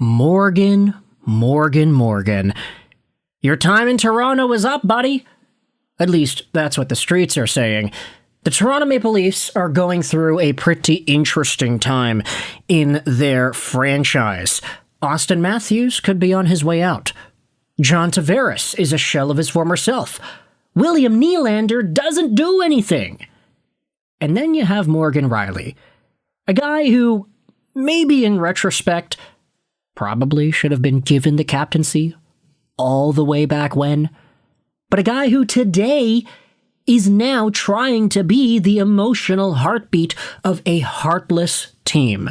Morgan. Your time in Toronto is up, buddy. At least, that's what the streets are saying. The Toronto Maple Leafs are going through a pretty interesting time in their franchise. Austin Matthews could be on his way out. John Tavares is a shell of his former self. William Nylander doesn't do anything. And then you have Morgan Rielly, a guy who, maybe in retrospect, probably should have been given the captaincy all the way back when, but a guy who today is now trying to be the emotional heartbeat of a heartless team.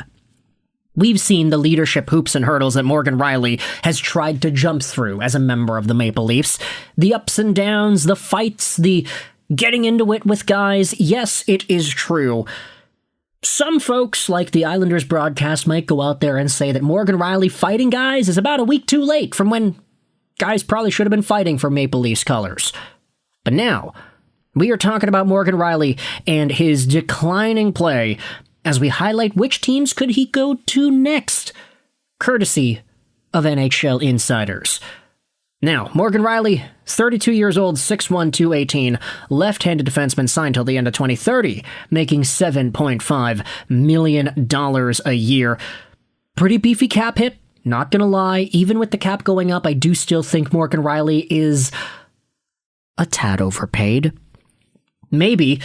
We've seen the leadership hoops and hurdles that Morgan Rielly has tried to jump through as a member of the Maple Leafs. The ups and downs, the fights, the getting into it with guys. Yes, it is true. Some folks, like the Islanders broadcast, might go out there and say that Morgan Rielly fighting guys is about a week too late from when guys probably should have been fighting for Maple Leafs colors. But now, we are talking about Morgan Rielly and his declining play as we highlight which teams could he go to next, courtesy of NHL insiders. Now, Morgan Rielly, 32 years old, 6'1", 218, left-handed defenseman signed till the end of 2030, making $7.5 million a year. Pretty beefy cap hit, not gonna lie. Even with the cap going up, I do still think Morgan Rielly is a tad overpaid. Maybe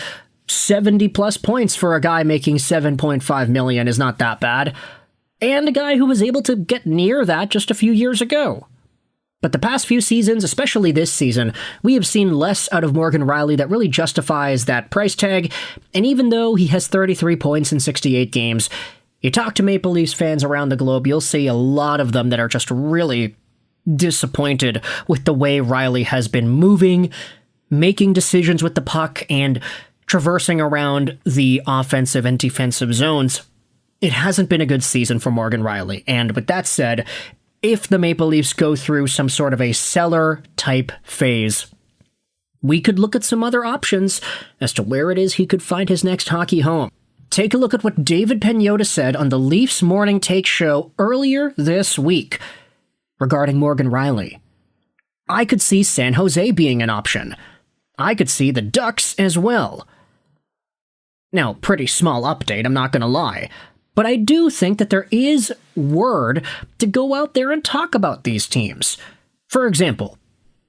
70-plus points for a guy making $7.5 million is not that bad, and a guy who was able to get near that just a few years ago. But the past few seasons, especially this season, we have seen less out of Morgan Rielly that really justifies that price tag, and even though he has 33 points in 68 games, you talk to Maple Leafs fans around the globe, you'll see a lot of them that are just really disappointed with the way Rielly has been moving, making decisions with the puck, and traversing around the offensive and defensive zones. It hasn't been a good season for Morgan Rielly, and with that said, if the Maple Leafs go through some sort of a seller-type phase, we could look at some other options as to where it is he could find his next hockey home. Take a look at what David Pagnotta said on the Leafs Morning Take show earlier this week regarding Morgan Rielly. I could see San Jose being an option. I could see the Ducks as well. Now, pretty small update, I'm not going to lie. But I do think that there is word to go out there and talk about these teams. For example,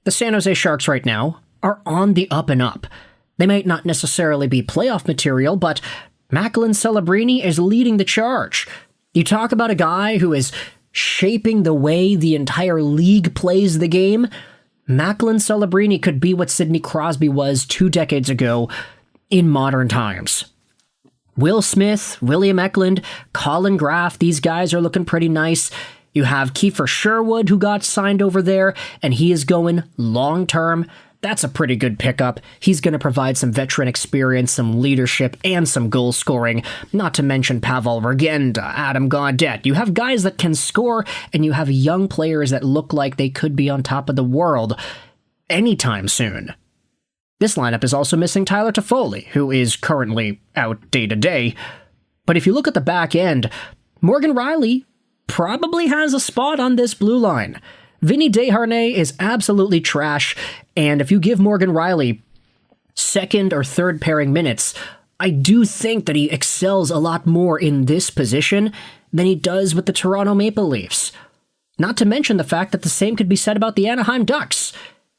the San Jose Sharks right now are on the up and up. They might not necessarily be playoff material, but Macklin Celebrini is leading the charge. You talk about a guy who is shaping the way the entire league plays the game. Macklin Celebrini could be what Sidney Crosby was 2 decades ago in modern times. Will Smith, William Eklund, Colin Graff, these guys are looking pretty nice. You have Kiefer Sherwood, who got signed over there, and he is going long-term. That's a pretty good pickup. He's going to provide some veteran experience, some leadership, and some goal scoring. Not to mention Pavel Regenda, Adam Gaudette. You have guys that can score, and you have young players that look like they could be on top of the world anytime soon. This lineup is also missing Tyler Toffoli, who is currently out day-to-day. But if you look at the back end, Morgan Rielly probably has a spot on this blue line. Vinny Desharnais is absolutely trash, and if you give Morgan Rielly second or third pairing minutes, I do think that he excels a lot more in this position than he does with the Toronto Maple Leafs. Not to mention the fact that the same could be said about the Anaheim Ducks.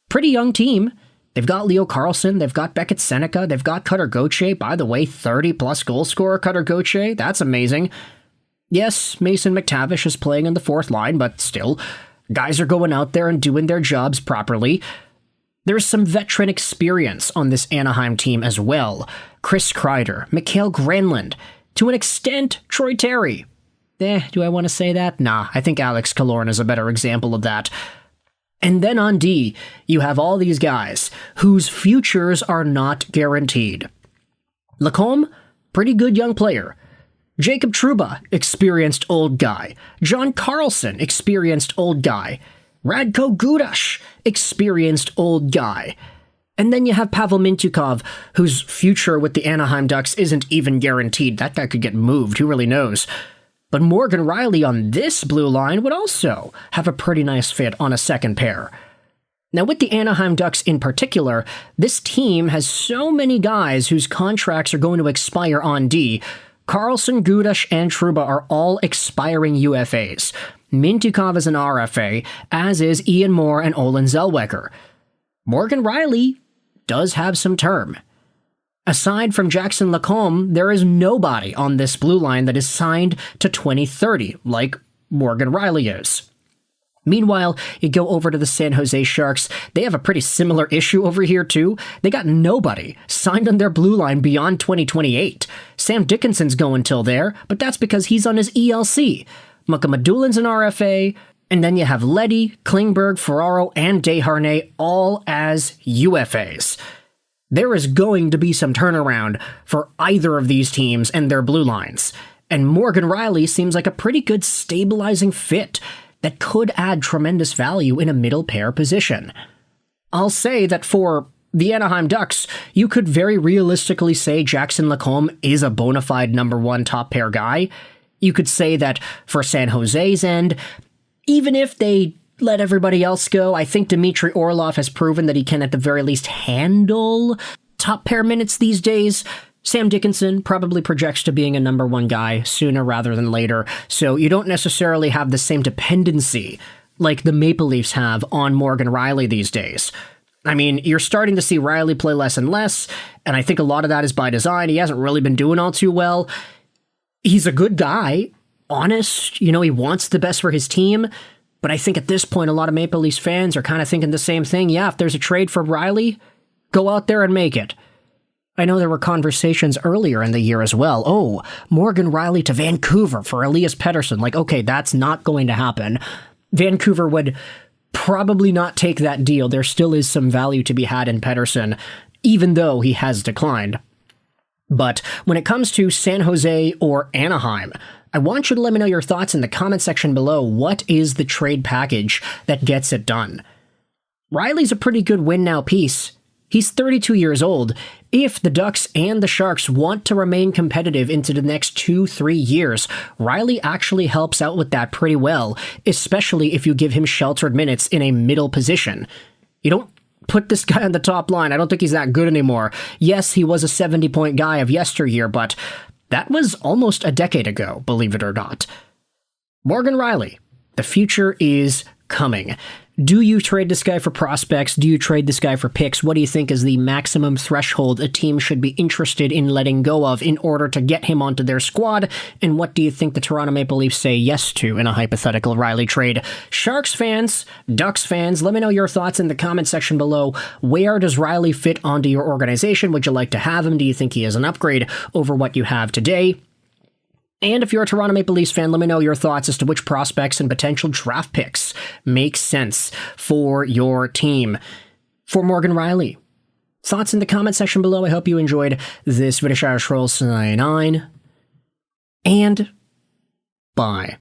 Pretty young team. They've got Leo Carlsson, they've got Beckett Seneca, they've got Cutter Gauthier. By the way, 30-plus goal scorer Cutter Gauthier. That's amazing. Yes, Mason McTavish is playing in the fourth line, but still, guys are going out there and doing their jobs properly. There's some veteran experience on this Anaheim team as well. Chris Kreider, Mikael Granlund, to an extent, Troy Terry. Do I want to say that? Nah, I think Alex Killorn is a better example of that. And then on D, you have all these guys whose futures are not guaranteed. Lacombe, pretty good young player. Jacob Trouba, experienced old guy. John Carlson, experienced old guy. Radko Gudas, experienced old guy. And then you have Pavel Mintyukov, whose future with the Anaheim Ducks isn't even guaranteed. That guy could get moved, who really knows? But Morgan Rielly on this blue line would also have a pretty nice fit on a second pair. Now, with the Anaheim Ducks in particular, this team has so many guys whose contracts are going to expire on D. Karlsson, Gudas, and Trouba are all expiring UFAs. Mintyukov is an RFA, as is Ian Moore and Olin Zellweger. Morgan Rielly does have some term. Aside from Jackson Lacombe, there is nobody on this blue line that is signed to 2030, like Morgan Rielly is. Meanwhile, you go over to the San Jose Sharks. They have a pretty similar issue over here, too. They got nobody signed on their blue line beyond 2028. Sam Dickinson's going till there, but that's because he's on his ELC. Mukhamadulin's an RFA, and then you have Leddy, Klingberg, Ferraro, and Desharnais all as UFAs. There is going to be some turnaround for either of these teams and their blue lines, and Morgan Rielly seems like a pretty good stabilizing fit that could add tremendous value in a middle pair position. I'll say that for the Anaheim Ducks, you could very realistically say Jackson Lacombe is a bona fide number one top pair guy. You could say that for San Jose's end, even if they let everybody else go, I think Dmitry Orlov has proven that he can at the very least handle top pair minutes these days. Sam Dickinson probably projects to being a number one guy sooner rather than later, so you don't necessarily have the same dependency like the Maple Leafs have on Morgan Rielly these days. I mean, you're starting to see Rielly play less and less, and I think a lot of that is by design. He hasn't really been doing all too well. He's a good guy, honest, he wants the best for his team, but I think at this point a lot of Maple Leafs fans are kind of thinking the same thing. Yeah, if there's a trade for Rielly, go out there and make it. I know there were conversations earlier in the year as well. Oh, Morgan Rielly to Vancouver for Elias Pettersson. Okay, that's not going to happen. Vancouver would probably not take that deal. There still is some value to be had in Pettersson, even though he has declined. But when it comes to San Jose or Anaheim, I want you to let me know your thoughts in the comment section below. What is the trade package that gets it done? Rielly's a pretty good win-now piece. He's 32 years old. If the Ducks and the Sharks want to remain competitive into the next 2-3 years, Rielly actually helps out with that pretty well, especially if you give him sheltered minutes in a middle position. You don't put this guy on the top line. I don't think he's that good anymore. Yes, he was a 70-point guy of yesteryear, but that was almost a decade ago, believe it or not. Morgan Rielly, the future is coming. Do you trade this guy for prospects? Do you trade this guy for picks? What do you think is the maximum threshold a team should be interested in letting go of in order to get him onto their squad? And what do you think the Toronto Maple Leafs say yes to in a hypothetical Rielly trade? Sharks fans, Ducks fans, let me know your thoughts in the comment section below. Where does Rielly fit onto your organization? Would you like to have him? Do you think he is an upgrade over what you have today? And if you're a Toronto Maple Leafs fan, let me know your thoughts as to which prospects and potential draft picks make sense for your team. For Morgan Rielly, thoughts in the comment section below. I hope you enjoyed this video. Sign 9, and bye.